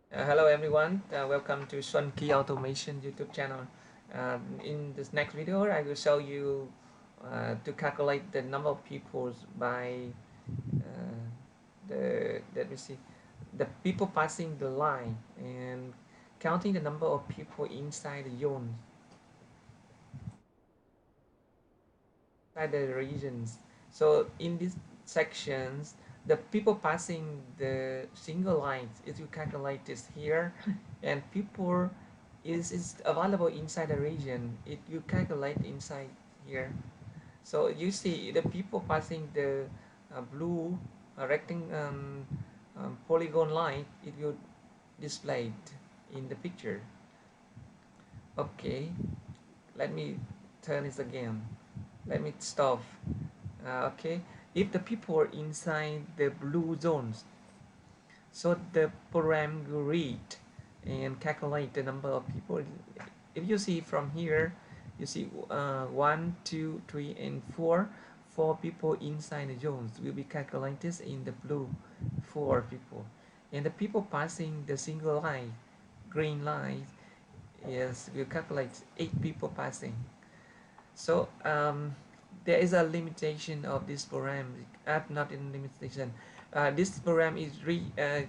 Hello everyone, welcome to Xuan Ky Automation YouTube channel. In this next video, I will show you to calculate the number of people by let me see, the people passing the line and counting the number of people inside the zone, inside the regions. So in these sections, the people passing the single lines, if you calculate this here, and people is available inside the region, it you calculate inside here. So you see the people passing the blue polygon line, it will displayed in the picture. Okay, let me turn this again. Let me stop. Okay, if the people are inside the blue zones, so the program will read and calculate the number of people. If you see from here, you see 1, 2, 3, and 4. 4 people inside the zones will be calculated in the blue. 4 people, and the people passing the single line, green line, is will calculate 8 people passing. So there is a limitation of this program. Not in limitation. This program is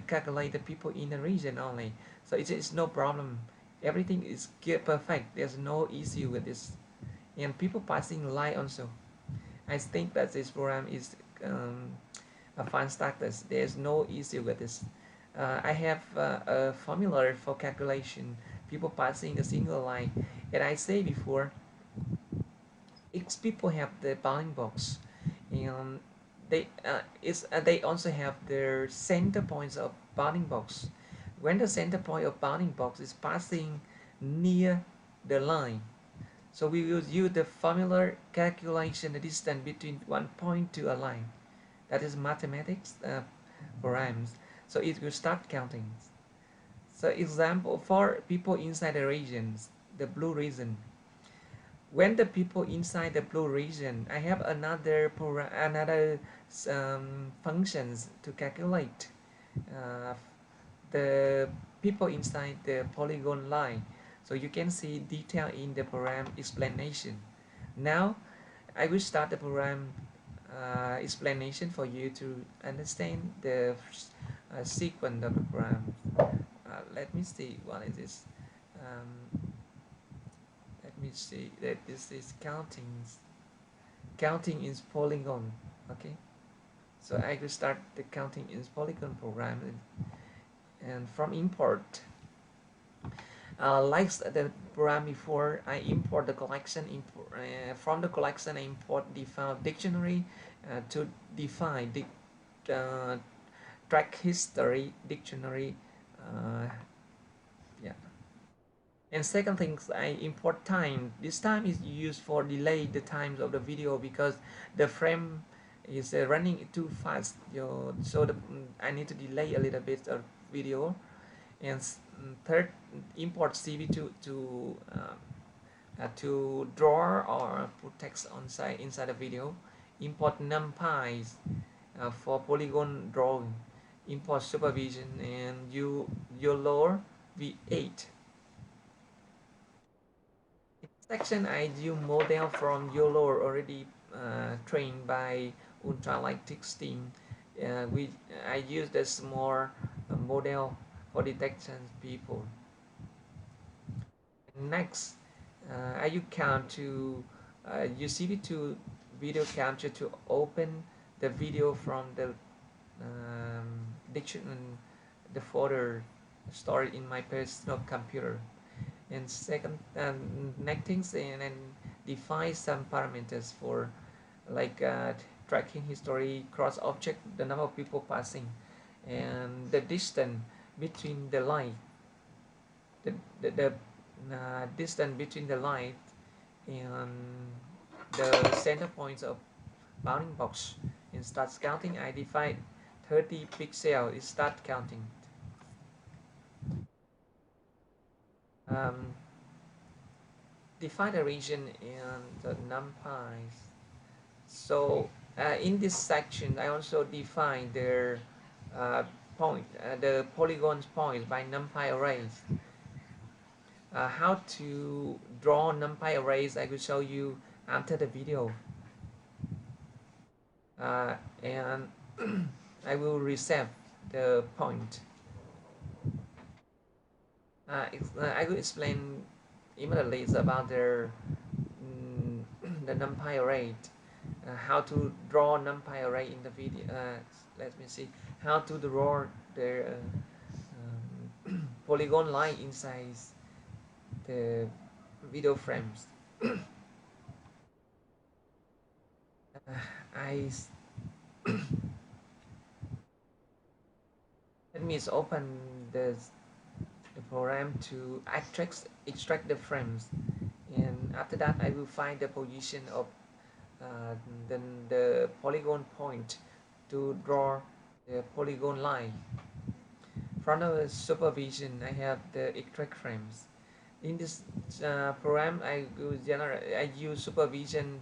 calculate the people in the region only. So it's no problem. Everything is perfect. There's no issue with this. And people passing line also. I think that this program is a fun status. There's no issue with this. I have a formula for calculation people passing a single line, and I say before, each people have the bounding box, and they also have their center points of bounding box. When the center point of bounding box is passing near the line, so we will use the formula calculation the distance between one point to a line. That is mathematics programs. So it will start counting. So example for people inside the regions, the blue region. When the people inside the blue region, I have another functions to calculate uh, the people inside the polygon line. So you can see detail in the program explanation. Now I will start the program explanation for you to understand the sequence of the program. Let me see what it is. Um, Let me see that this is counting in polygon. Okay, so I will start the counting in polygon program, and from import, like the program before, I import the collection. From the collection I import default dictionary to define the uh, track history dictionary. uh, yeah. And second things, I import time. This time is used for delay the times of the video because the frame is running too fast. So I need to delay a little bit of video. And third, import CV to draw or put text on side inside the video. Import numpy for polygon drawing. Import supervision and YoloV8. Section I use model from YOLO already trained by ultralight team. I use the small model for detection people. Next, I use count to use CV2 video capture to open the video from the dictionary, the folder stored in my personal computer. And second, next things, and define some parameters for like tracking history, cross object, the number of people passing, and the distance between the line, the distance between the line and the center points of bounding box. And starts counting, I define 30 pixel, it start counting. Um, define the region and the numpy. So in this section, I also define their the polygon points by NumPy arrays. How to draw NumPy arrays I will show you after the video, and I will reset the point. I will explain immediately about the NumPy array, how to draw NumPy array in the video. Let me see how to draw the polygon line inside the video frames. I Let me open the program to extract the frames, and after that I will find the position of the polygon point to draw the polygon line. From the supervision I have the extract frames. In this program I use supervision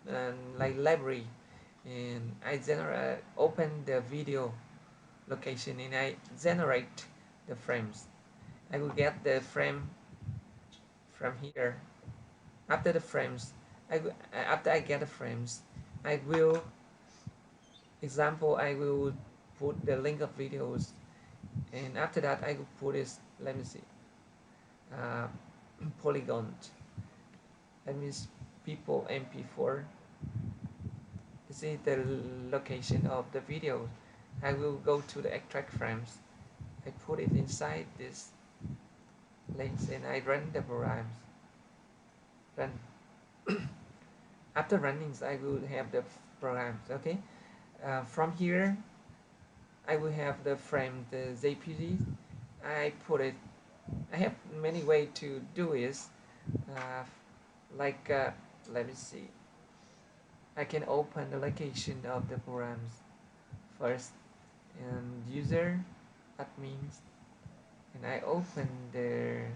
and like library, and I open the video location and I generate the frames. I will get the frame from here. After the frames, after I get the frames, I will put the link of videos, and after that I will put this, let me see, polygon. That means people MP4. You see the location of the video. I will go to the extract frames. I put it inside this links and I run the programs. Run. After running, I will have the programs. Okay. From here, I will have the frame, the JPG. I put it. I have many ways to do this. Let me see. I can open the location of the programs first, and user, admins, and I open the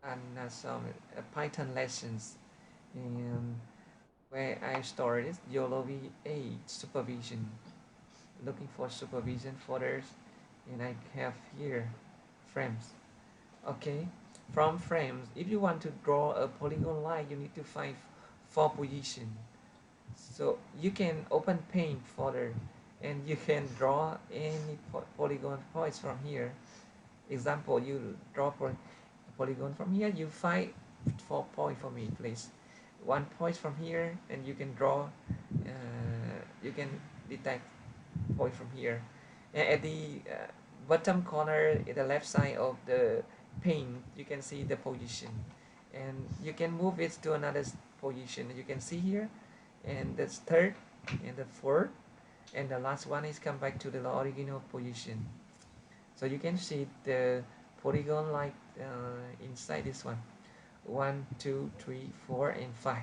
and some Python lessons, and where I store this YoloV8 supervision, looking for supervision folders, and I have here frames. Okay, from frames, if you want to draw a polygon line, you need to find 4 position. So you can open paint folder and you can draw any polygon points from here. Example, you draw polygon from here, you find 4 points for me, please. 1 point from here, and you can draw, you can detect point from here. And at the bottom corner, in the left side of the pane, you can see the position, and you can move it to another position. You can see here, and the third, and the fourth, and the last one is come back to the original position. So you can see the polygon like inside this one. 1, 2, 3, 4, and 5.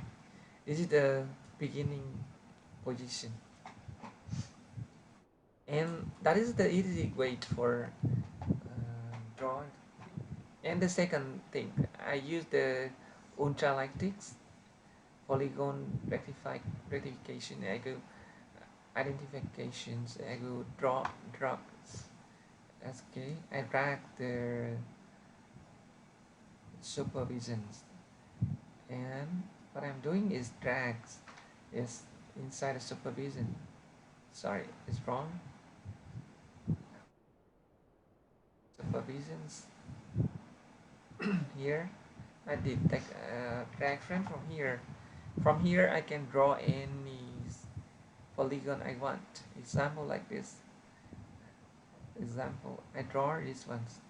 This is the beginning position, and that is the easy way for drawing. And the second thing, I use the ultralytics polygon rectification. I go identifications. I go drag. Okay, I drag the supervisions, and what I'm doing is drags is inside the supervision. Sorry, it's wrong. Supervisions. Here I did take drag frame from here. From here I can draw any polygon I want. Example like this. Example, I draw these ones.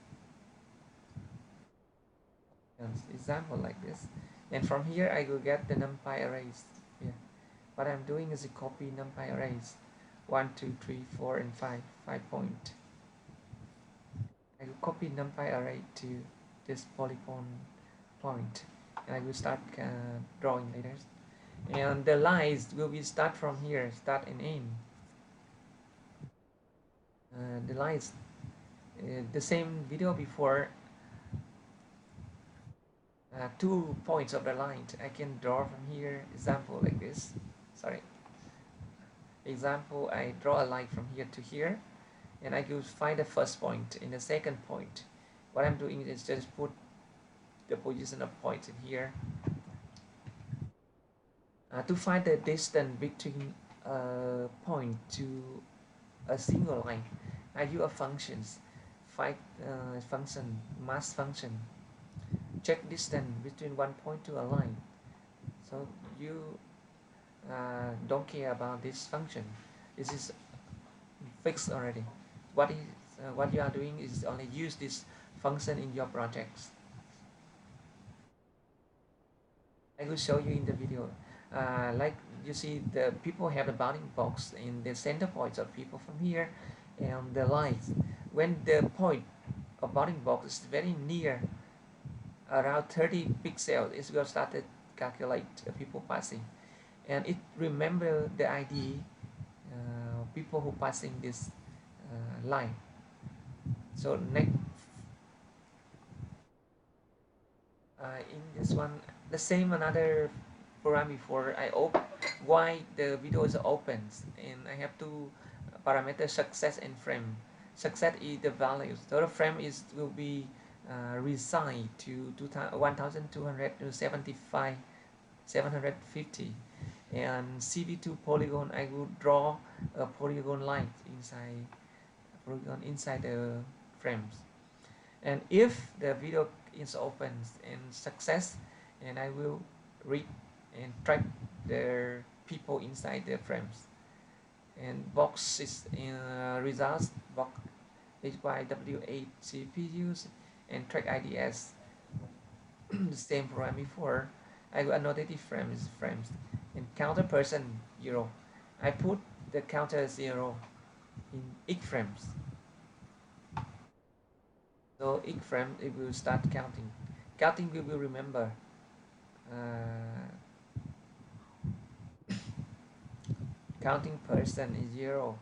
Example like this, and from here I will get the NumPy arrays. Here, what I'm doing is a copy NumPy arrays. 1, 2, 3, 4, and 5. 5 point. I will copy NumPy array to this polygon point, and I will start drawing later. And the lines will be start from here, start and end. The lines, the same video before. 2 points of the line I can draw from here. Example like this. sorry, example, I draw a line from here to here, and I will find the first point and the second point. What I'm doing is just put the position of points in here. To find the distance between a point to a single line, I use a functions, function, mass function, check distance between one point to a line. So you don't care about this function. This is fixed already. What you are doing is only use this function in your projects. I will show you in the video. Like you see, the people have the bounding box in the center points of people from here, and the lines. When the point of bounding box is very near, around 30 pixels, it will start to calculate people passing, and it remember the ID people who passing this line. So next, in this one, the same another program before I open why the video is opens, and I have two parameters, success and frame. Success is the values. So the frame is will be resigned to 1275 750, and CV2 polygon, I will draw a polygon line inside the frames. And if the video is opens and success, and I will read and track the people inside the frames. And box is in results box HYW8 CPUs and track IDs. The same program before. I will annotate frames and counter person 0. I put the counter 0 in each frames. So each frame it will start counting. Counting we will remember. Counting person is 0.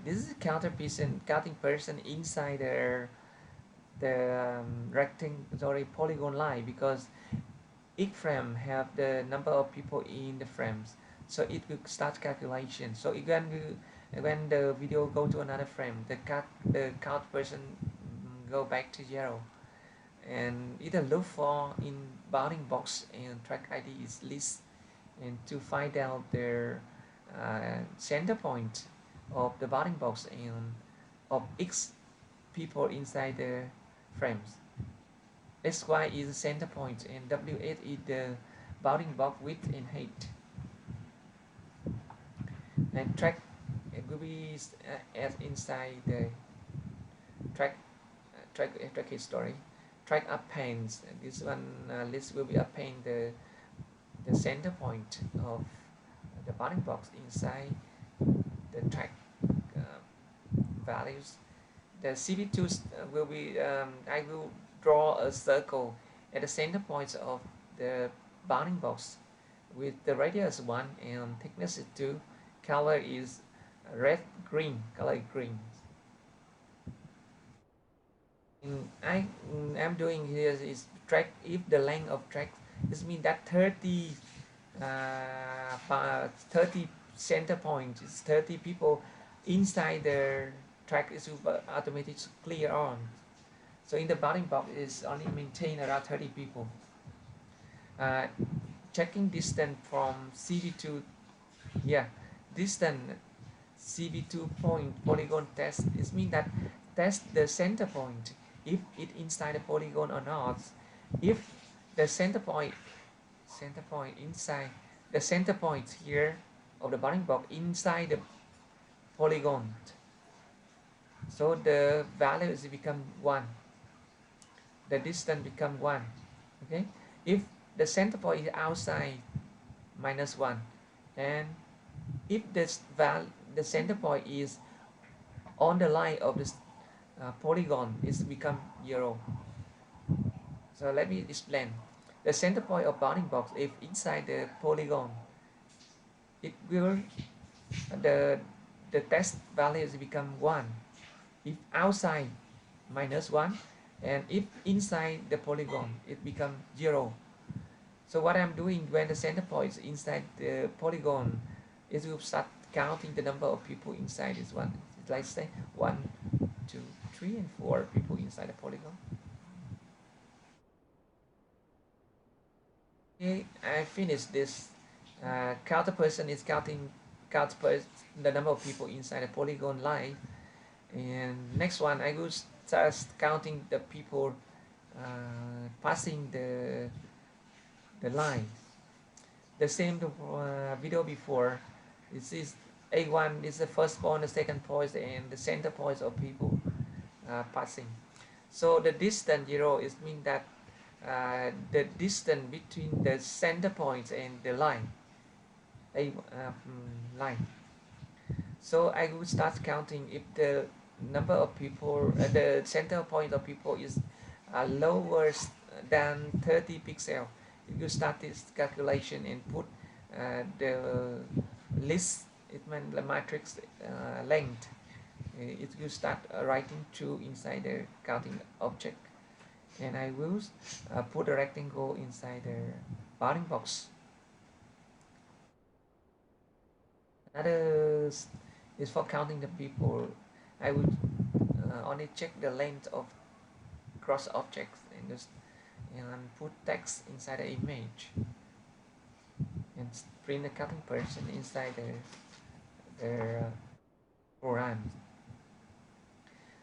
This is counting person inside the polygon line, because each frame have the number of people in the frames, so it will start calculation. So when the video go to another frame, the count person go back to 0, and either look for in bounding box and track ID is list, and to find out their center point of the bounding box and of X people inside the frames. XY is the center point, and W8 is the bounding box width and height. And track it will be as inside the track history. Track appends. This one list will be append the center point of the bounding box inside the track values. The CV2 will be I will draw a circle at the center points of the bounding box with the radius 1 and thickness is 2. Color is red, green, color green. I'm doing here is track. If the length of track, this means that 30 center points is 30 people inside the track is automatically clear on. So in the bounding box is only maintain around 30 people. Checking distance from CV2, distance CV2 point polygon test. It means that test the center point if it inside the polygon or not. If the center point inside the center point here of the bounding box inside the polygon, so the value is become 1. The distance become 1. Okay. If the center point is outside, -1, and if the center point is on the line of this polygon, it's become 0. So let me explain. The center point of bounding box, if inside the polygon, it will the test values become 1. If outside, -1, and if inside the polygon, it become 0. So what I'm doing when the center point is inside the polygon is we'll start counting the number of people inside this one. Let's say 1, 2, 3, and 4 people inside the polygon. Okay, I finished this. Counter person is count the number of people inside the polygon line. And next one, I will start counting the people passing the line. The same video before. This is A1 is the first point, the second point, and the center point of people passing. So the distance 0 is mean that the distance between the center point and the line, line. So I will start counting if the number of people, the center point of people is lower than 30 pixel. You start this calculation and put the list, it means the matrix length. It will start writing true inside the counting object. And I will put a rectangle inside the bounding box. Another is for counting the people. I would only check the length of cross objects and just put text inside the image and print the counting person inside their program.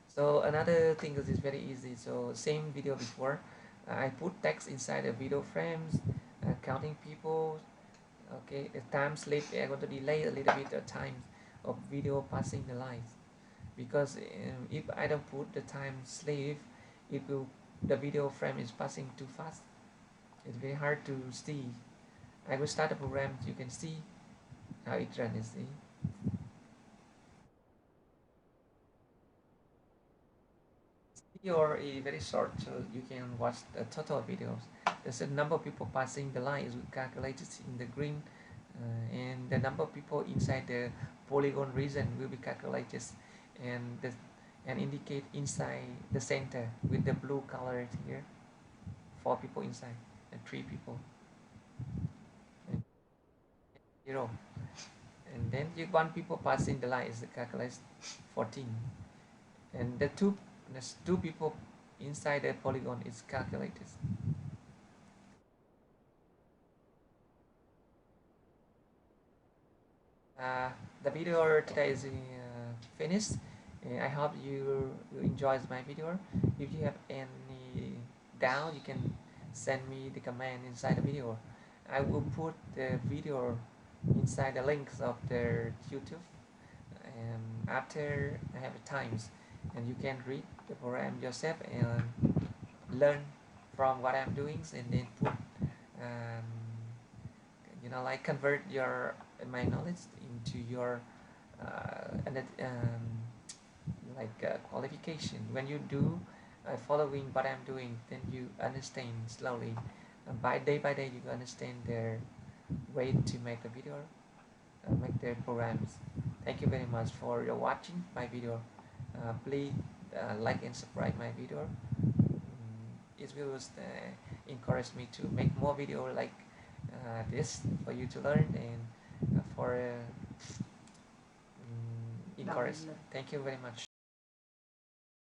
So another thing is very easy. So same video before, I put text inside the video frames, counting people. Okay, the time slip, I'm going to delay a little bit the time of video passing the lines, because if I don't put the time slave, it will, the video frame is passing too fast. It's very hard to see. I will start the program. You can see how it runs. See, video is very short, so you can watch the total videos. There's a number of people passing the line is calculated in the green, and the number of people inside the polygon region will be calculated, and and indicate inside the center with the blue color here. 4 people inside and 3 people. And 0. And then you 1 people passing the line is calculated 14. And there's 2 people inside the polygon is calculated. The video today is finished. I hope you enjoyed my video. If you have any doubt, you can send me the comment inside the video. I will put the video inside the links of the YouTube after I have times, and you can read the program yourself and learn from what I'm doing, and then put like convert your my knowledge into your qualification. When you do following what I'm doing, then you understand slowly. By day you understand their way to make a video, make their programs. Thank you very much for your watching my video. Please like and subscribe my video. It will encourage me to make more video like this for you to learn, and for encourage. Thank you very much.